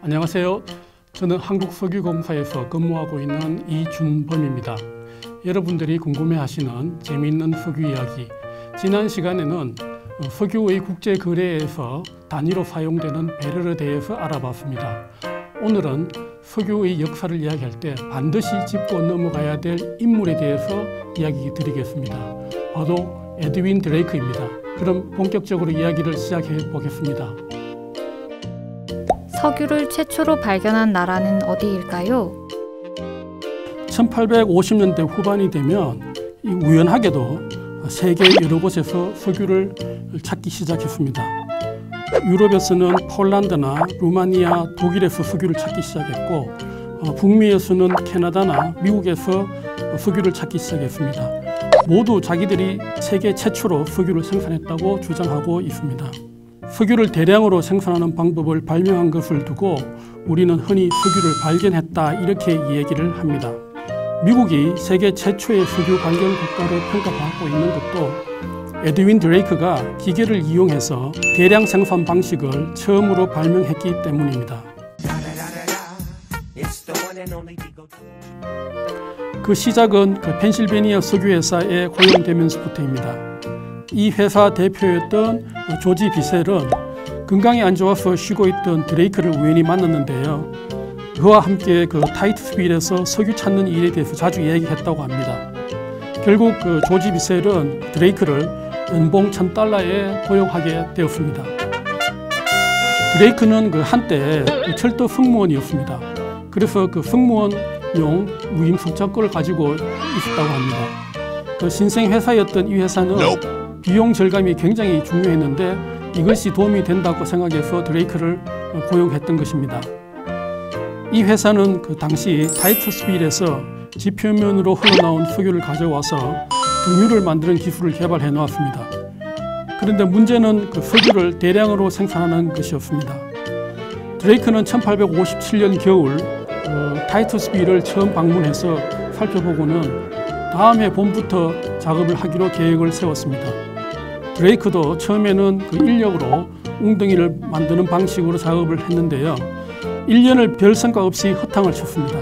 안녕하세요. 저는 한국석유공사에서 근무하고 있는 이준범입니다. 여러분들이 궁금해하시는 재미있는 석유 이야기, 지난 시간에는 석유의 국제거래에서 단위로 사용되는 배럴에 대해서 알아봤습니다. 오늘은 석유의 역사를 이야기할 때 반드시 짚고 넘어가야 될 인물에 대해서 이야기 드리겠습니다. 바로 에드윈 드레이크입니다. 그럼 본격적으로 이야기를 시작해 보겠습니다. 석유를 최초로 발견한 나라는 어디일까요? 1850년대 후반이 되면 우연하게도 세계 여러 곳에서 석유를 찾기 시작했습니다. 유럽에서는 폴란드나 루마니아, 독일에서 석유를 찾기 시작했고, 북미에서는 캐나다나 미국에서 석유를 찾기 시작했습니다. 모두 자기들이 세계 최초로 석유를 생산했다고 주장하고 있습니다. 석유를 대량으로 생산하는 방법을 발명한 것을 두고 우리는 흔히 석유를 발견했다 이렇게 얘기를 합니다. 미국이 세계 최초의 석유 발견 국가로 평가받고 있는 것도 에드윈 드레이크가 기계를 이용해서 대량 생산 방식을 처음으로 발명했기 때문입니다. 그 시작은 펜실베니아 석유회사에 고용되면서부터입니다. 이 회사 대표였던 조지 비셀은 건강이 안 좋아서 쉬고 있던 드레이크를 우연히 만났는데요. 그와 함께 타이트스빌에서 석유 찾는 일에 대해서 자주 얘기했다고 합니다. 결국 조지 비셀은 드레이크를 연봉 $1,000에 고용하게 되었습니다. 드레이크는 한때 철도 승무원이었습니다. 그래서 승무원용 무임 숙작권을 가지고 있었다고 합니다. 신생 회사였던 이 회사는 비용 절감이 굉장히 중요했는데 이것이 도움이 된다고 생각해서 드레이크를 고용했던 것입니다. 이 회사는 당시 타이트스빌에서 지표면으로 흘러나온 석유를 가져와서 등유를 만드는 기술을 개발해 놓았습니다. 그런데 문제는 석유를 대량으로 생산하는 것이었습니다. 드레이크는 1857년 겨울 타이트스빌을 처음 방문해서 살펴보고는 다음 해 봄부터 작업을 하기로 계획을 세웠습니다. 드레이크도 처음에는 인력으로 웅덩이를 만드는 방식으로 작업을 했는데요. 1년을 별 성과 없이 허탕을 쳤습니다.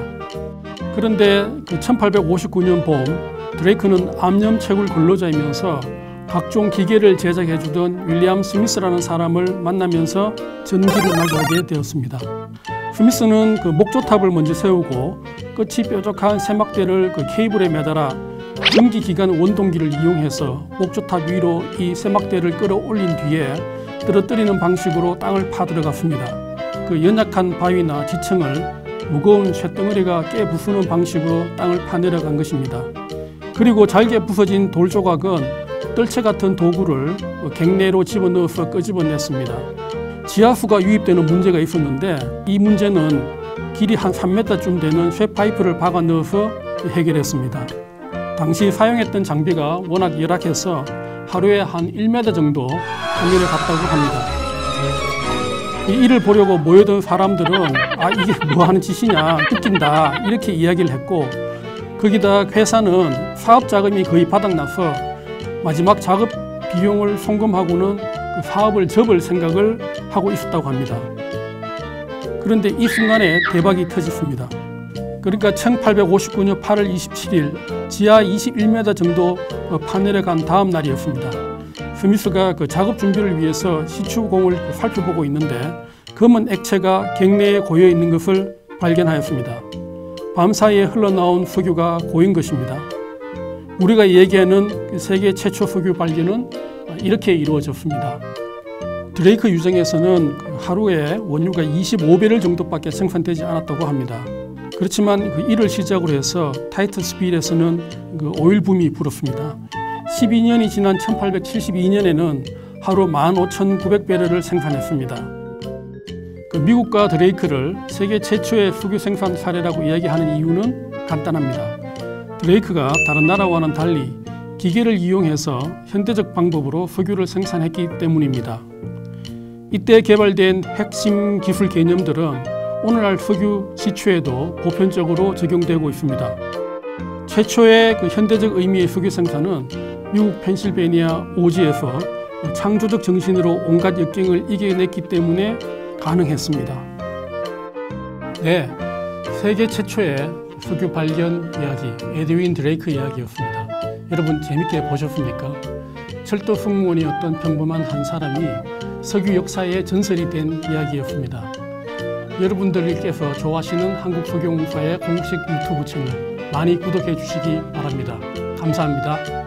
그런데 1859년 봄 드레이크는 암염채굴 근로자이면서 각종 기계를 제작해 주던 윌리엄 스미스라는 사람을 만나면서 전기를 마주하게 되었습니다. 스미스는 목조탑을 먼저 세우고 끝이 뾰족한 세막대를 케이블에 매달아 전기기관 원동기를 이용해서 목조탑 위로 이 세막대를 끌어올린 뒤에 떨어뜨리는 방식으로 땅을 파들어갔습니다. 연약한 바위나 지층을 무거운 쇳덩어리가 깨부수는 방식으로 땅을 파내려간 것입니다. 그리고 잘게 부서진 돌 조각은 뜰채 같은 도구를 갱내로 집어넣어서 끄집어냈습니다. 지하수가 유입되는 문제가 있었는데 이 문제는 길이 한 3m쯤 되는 쇠파이프를 박아 넣어서 해결했습니다. 당시 사용했던 장비가 워낙 열악해서 하루에 한 1m 정도 하늘에 갔다고 합니다. 이 일을 보려고 모여든 사람들은 이게 뭐하는 짓이냐, 웃긴다 이렇게 이야기를 했고, 거기다 회사는 사업 자금이 거의 바닥나서 마지막 작업 비용을 송금하고는 사업을 접을 생각을 하고 있었다고 합니다. 그런데 이 순간에 대박이 터졌습니다. 그러니까 1859년 8월 27일 지하 21m 정도 파내려간 다음 날이었습니다. 스미스가 작업 준비를 위해서 시추공을 살펴보고 있는데 검은 액체가 갱내에 고여 있는 것을 발견하였습니다. 밤사이에 흘러나온 석유가 고인 것입니다. 우리가 얘기하는 세계 최초 석유 발견은 이렇게 이루어졌습니다. 드레이크 유정에서는 하루에 원유가 25배럴 정도밖에 생산되지 않았다고 합니다. 그렇지만 이를 시작으로 해서 타이트스빌에서는 오일 붐이 불었습니다. 12년이 지난 1872년에는 하루 15,900배럴을 생산했습니다. 미국과 드레이크를 세계 최초의 석유 생산 사례라고 이야기하는 이유는 간단합니다. 드레이크가 다른 나라와는 달리 기계를 이용해서 현대적 방법으로 석유를 생산했기 때문입니다. 이때 개발된 핵심 기술 개념들은 오늘날 석유 시추에도 보편적으로 적용되고 있습니다. 최초의 현대적 의미의 석유 생산은 미국 펜실베니아 오지에서 창조적 정신으로 온갖 역경을 이겨냈기 때문에 가능했습니다. 네, 세계 최초의 석유 발견 이야기, 에드윈 드레이크 이야기였습니다. 여러분 재밌게 보셨습니까? 철도 승무원이었던 평범한 한 사람이 석유 역사의 전설이 된 이야기였습니다. 여러분들께서 좋아하시는 한국석유공사의 공식 유튜브 채널 많이 구독해 주시기 바랍니다. 감사합니다.